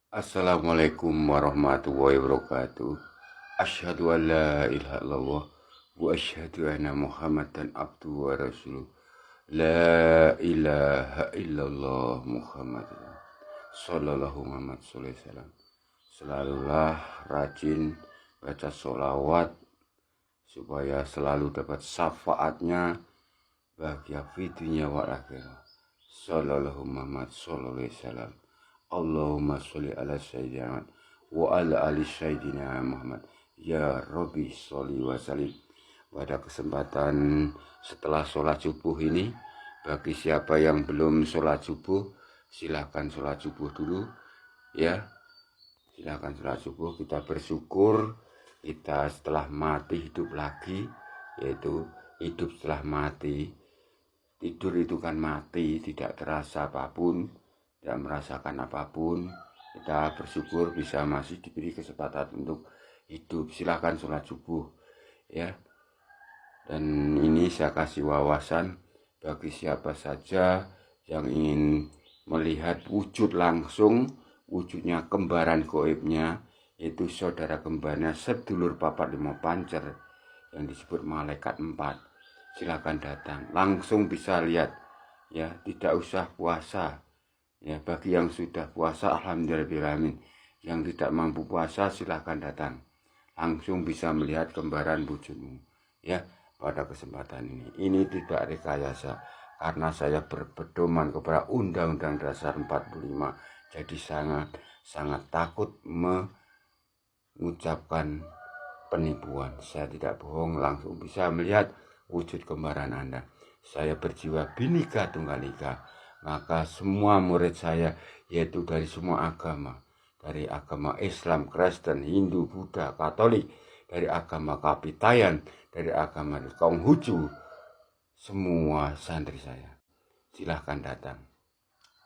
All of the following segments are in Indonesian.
Assalamualaikum warahmatullahi wabarakatuh. Asyhadu an la ilaha illallah wa asyhadu anna Muhammadan abduhu wa rasuluh. La ilaha illallah Muhammad sallallahu Muhammad sallallahu alaihi wasallam. Selalulah rajin baca sholawat supaya selalu dapat syafaatnya bahagia fi dunya wal akhirah. Sallallahu Muhammad sallallahu alaihi wasallam. Allahumma sholli ala sayyidina wa ala ali sayyidina Muhammad. Ya Rabbi sholli wa sallim. Pada kesempatan setelah sholat subuh ini, bagi siapa yang belum sholat subuh, silahkan sholat subuh dulu ya. Silahkan sholat subuh. Kita bersyukur kita setelah mati hidup lagi, yaitu hidup setelah mati. Tidur itu kan mati, tidak terasa apapun, tidak merasakan apapun. Kita bersyukur bisa masih diberi kesempatan untuk hidup. Silahkan sholat subuh ya. Dan ini saya kasih wawasan bagi siapa saja yang ingin melihat wujud langsung, wujudnya kembaran goibnya, yaitu saudara kembarnya sedulur papat lima pancer yang disebut malaikat 4. Silakan datang, langsung bisa lihat ya, tidak usah puasa ya. Bagi yang sudah puasa alhamdulillahirrahmanirrahim, yang tidak mampu puasa silahkan datang, langsung bisa melihat kembaran wujudmu ya. Pada kesempatan ini tidak rekayasa, karena saya berpedoman kepada Undang-Undang Dasar 45, jadi sangat takut mengucapkan penipuan. Saya tidak bohong, langsung bisa melihat wujud kembaran Anda. Saya berjiwa Bhinneka Tunggal Ika, maka semua murid saya, yaitu dari semua agama, dari agama Islam, Kristen, Hindu, Buddha, Katolik, dari agama Kapitayan, dari agama Konghucu, semua santri saya. Silahkan datang.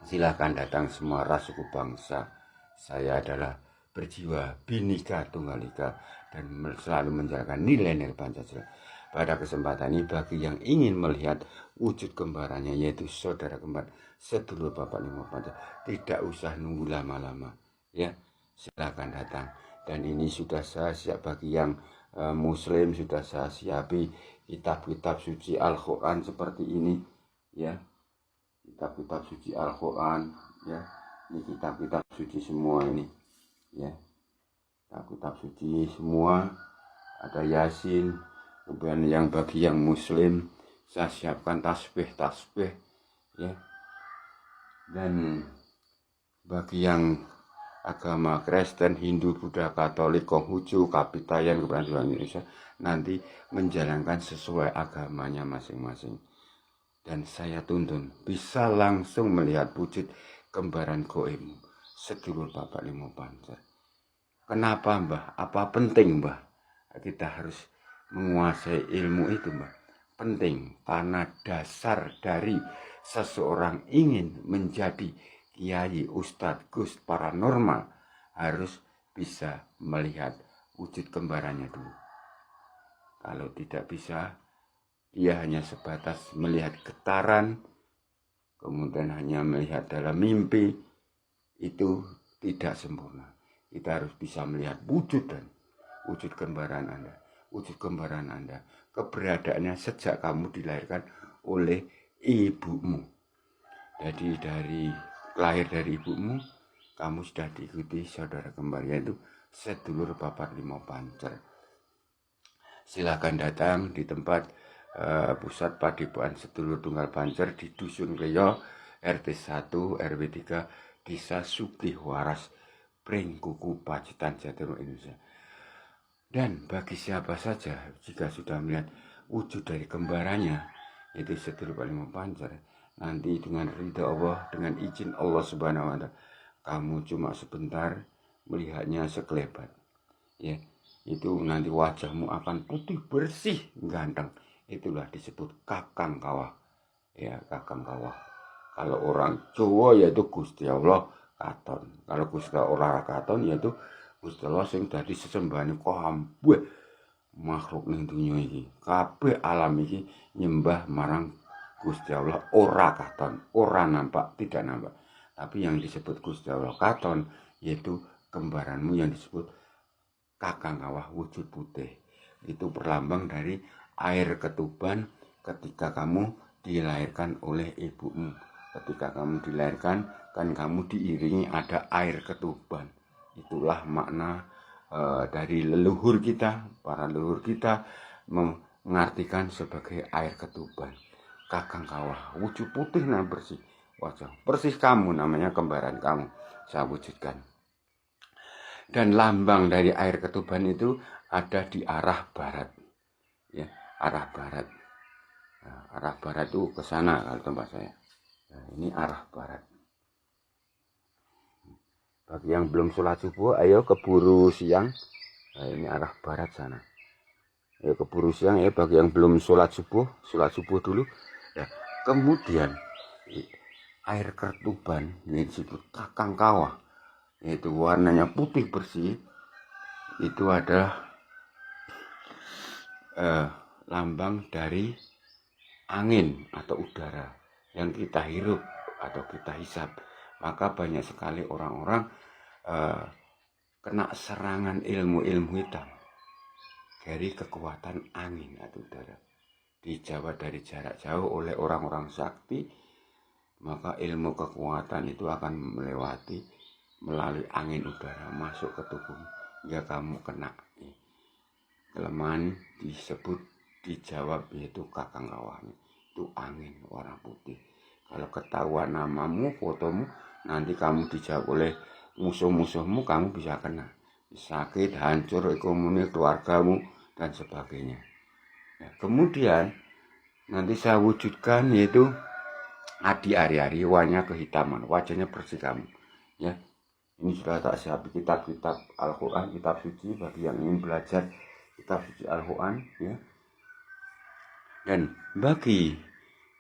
Silahkan datang semua ras suku bangsa. Saya adalah berjiwa Bhinneka Tunggal Ika dan selalu menjalankan nilai-nilai Pancasila. Pada kesempatan ini bagi yang ingin melihat wujud kembarannya, yaitu saudara kembar sedulur papat lima pancer, tidak usah nunggu lama-lama ya. Silakan datang. Dan ini sudah saya siap bagi yang muslim, sudah saya siapi kitab-kitab suci Al-Quran seperti ini ya. Kitab-kitab suci Al-Quran ya. Ini kitab-kitab suci semua ini ya. Kitab-kitab suci semua, ada Yasin. Kemudian yang bagi yang muslim saya siapkan tasbih ya. Dan bagi yang agama Kristen, Hindu, Buddha, Katolik, Konghucu, Kapitayan, Kebanyakan Indonesia, nanti menjalankan sesuai agamanya masing-masing. Dan saya tuntun bisa langsung melihat wujud kembaran goibmu sedulur papat lima pancer. Kenapa Mbah? Apa penting Mbah kita harus menguasai ilmu itu Mbah? Penting karena dasar dari seseorang ingin menjadi kiai, ustadz, gus, paranormal harus bisa melihat wujud kembarannya dulu. Kalau tidak bisa, dia hanya sebatas melihat getaran, kemudian hanya melihat dalam mimpi, itu tidak sempurna. Kita harus bisa melihat wujud kembaran Anda. Wujud kembaran Anda, keberadaannya sejak kamu dilahirkan oleh ibumu. Jadi lahir dari ibumu, kamu sudah diikuti saudara kembar, yaitu sedulur papat lima pancer. Silakan datang di tempat pusat padepokan sedulur tunggal pancer di Dusun Kleyo, RT 1 RW 3, Desa Sugihwaras, Pringkuku, Pacitan, Jawa Timur, Indonesia. Dan bagi siapa saja jika sudah melihat wujud dari kembarannya, yaitu sedulur papat lima pancer, nanti dengan ridha Allah, dengan izin Allah Subhanahu wa Ta'ala, kamu cuma sebentar melihatnya sekelebat ya. Itu nanti wajahmu akan putih bersih ganteng. Itulah disebut kakang kawah ya, kakang kawah. Kalau orang Jawa yaitu Gusti Allah katon. Kalau Gusti Allah katon yaitu Gusti Allah sing dadi sesembahane kabeh makhluk ning dunya iki. Kabeh alam iki nyembah marang Gusti Allah ora katon, ora nampak, tidak nampak. Tapi yang disebut Gusti Allah katon yaitu kembaranmu yang disebut kakang kawah wujud putih. Itu perlambang dari air ketuban ketika kamu dilahirkan oleh ibumu. Ketika kamu dilahirkan, kan kamu diiringi ada air ketuban. Itulah makna dari leluhur kita, para leluhur kita mengartikan sebagai air ketuban. Kakang kawah wujud putih nah bersih wajah, persis kamu, namanya kembaran kamu saya wujudkan. Dan lambang dari air ketuban itu ada di arah barat, ya, arah barat. Nah, arah barat itu ke sana kalau tempat saya. Nah, ini arah barat. Bagi yang belum sholat subuh, ayo keburu siang. Nah, ini arah barat sana. Ayo keburu siang ya, bagi yang belum sholat subuh dulu. Ya, kemudian air ketuban yang disebut kakang kawah, yaitu warnanya putih bersih, itu adalah lambang dari angin atau udara yang kita hirup atau kita hisap. Maka banyak sekali orang-orang kena serangan ilmu-ilmu hitam dari kekuatan angin atau udara. Dijawab dari jarak jauh oleh orang-orang sakti, maka ilmu kekuatan itu akan melewati melalui angin udara masuk ke tubuh hingga kamu kena kelemahan disebut, dijawab yaitu kakang kawah. Itu angin warna putih. Kalau ketahuan namamu, fotomu, nanti kamu dijawab oleh musuh-musuhmu, kamu bisa kena sakit, hancur ekonomi keluargamu dan sebagainya. Nah, kemudian nanti saya wujudkan yaitu Adi Ari-Ari, warnanya kehitaman, wajahnya bersih kamu. Ya, ini sudah tak siap kitab-kitab Al-Quran, kitab suci bagi yang ingin belajar kitab suci Al-Quran. Ya. Dan bagi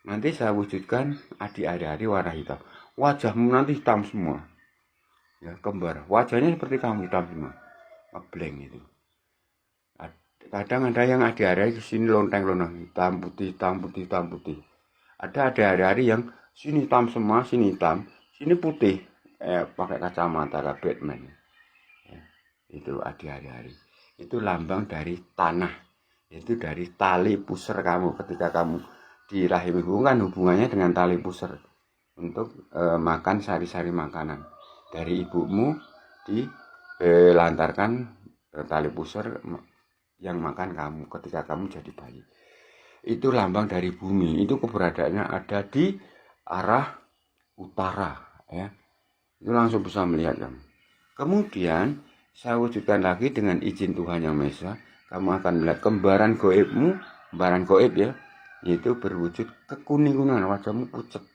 nanti saya wujudkan Adi Ari-Ari warna hitam, wajahmu nanti hitam semua. Ya, kembar, wajahnya seperti kamu hitam semua, ngeblank itu. Kadang ada yang Adi-Ari di sini lonteng-lonteng hitam putih, hitam putih, hitam putih. Ada Adi-Ari yang sini hitam semua, sini hitam, sini putih, pakai kacamata lah Batman. Ya, itu Adi-Ari. Itu lambang dari tanah, itu dari tali pusar kamu ketika kamu di rahim ibu, kan hubungannya dengan tali pusar untuk makan sari-sari makanan dari ibumu, dilantarkan tali pusar yang makan kamu ketika kamu jadi bayi. Itu lambang dari bumi, itu keberadaannya ada di arah utara, ya. Itu langsung bisa melihat kamu. Kemudian saya wujudkan lagi dengan izin Tuhan Yang Maha Esa, kamu akan melihat kembaran goibmu, kembaran goib ya, yaitu berwujud kekuning-kuningan, wajahmu pucat,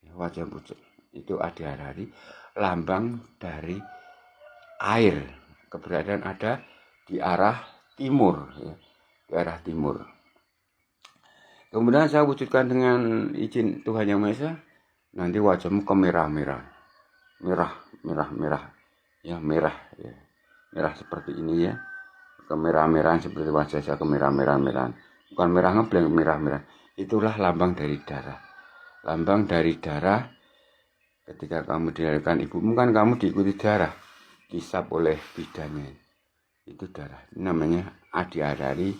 ya, wajah pucat. Itu Adi Ari, lambang dari air, keberadaan ada di arah timur, ya, di arah timur. Kemudian saya wujudkan dengan izin Tuhan Yang Maha Esa, nanti wajahmu kemerah-merah, merah, ya merah, ya merah seperti ini ya, kemerah-merahan seperti wajah saya, kemerah-merahan, bukan merah ngebleng, merah. Itulah lambang dari darah, lambang dari darah. Ketika kamu dilahirkan ibumu, kan kamu diikuti darah, disap oleh bidannya, itu darah, namanya Adi Ari,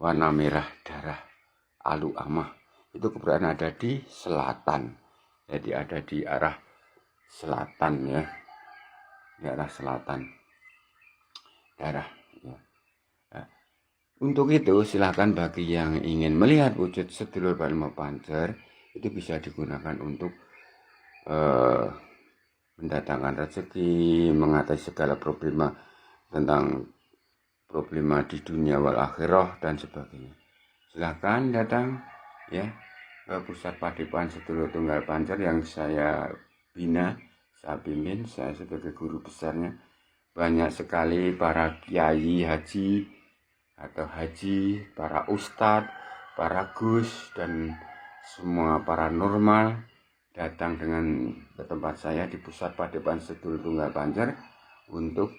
warna merah darah, alu amah. Itu keberadaan ada di selatan, jadi ada di arah selatan ya, di arah selatan darah ya. Nah, untuk itu silahkan bagi yang ingin melihat wujud sedulur Balimo Pancer, itu bisa digunakan untuk mendatangkan rezeki, mengatasi segala problema tentang problema di dunia wal akhirah dan sebagainya. Silahkan datang ya ke pusat Padepokan Sedulur Tunggal Pancer yang saya bina, saya pimpin, saya sebagai guru besarnya. Banyak sekali para kiai haji atau haji, para ustadz, para gus, dan semua para normal datang dengan ke tempat saya di pusat Padepokan Sedulur Tunggal Pancer untuk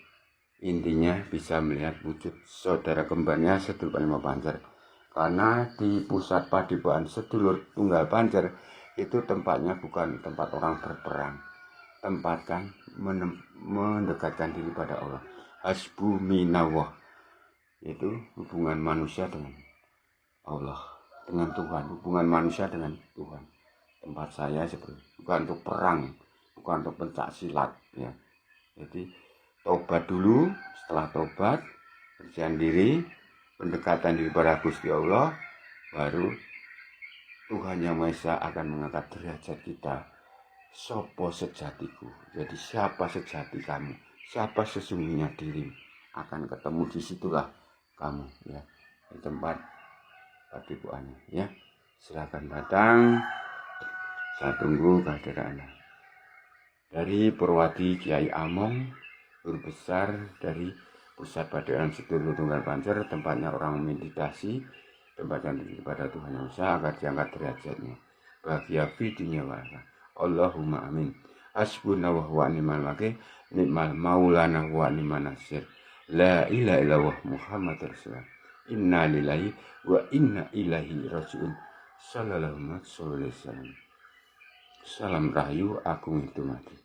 intinya bisa melihat wujud saudara kembarnya Sedulur Balimo Pancer. Karena di pusat Padepokan Sedulur Tunggal Pancer itu tempatnya bukan tempat orang berperang, tempatkan, mendekatkan diri pada Allah. Hasbu minallah, itu hubungan manusia dengan Allah, dengan Tuhan, hubungan manusia dengan Tuhan. Tempat saya seperti bukan untuk perang, bukan untuk pencak silat ya. Jadi tobat dulu, setelah tobat bersihan diri, pendekatan diri pada Gusti Allah, baru Tuhan Yang Maha Esa akan mengangkat derajat kita. Sopo sejatiku, jadi siapa sejati kamu, siapa sesungguhnya diri, akan ketemu di situlah kamu ya, di tempat patipuannya ya. Silakan datang, saya tunggu kehadiran Anda. Dari Purwadi Kiai Among, guru besar dari Pusat Padean Sedulur Tunggal Pancer, tempatnya orang meditasi, tempatnya pada Tuhan Yang Esa agar diangkat derajatnya, bahagia fi dunia wal akhirah. Allahumma amin. Hasbuna wa huwa ni'mal wakil, ni'mal maulana wa ni'man nasir. La ilaha illallah Muhammadur Rasulullah. Inna lillahi wa inna ilaihi rajiun. Sallallahu alaihi wasallam. Salam rahayu, agung itu mati.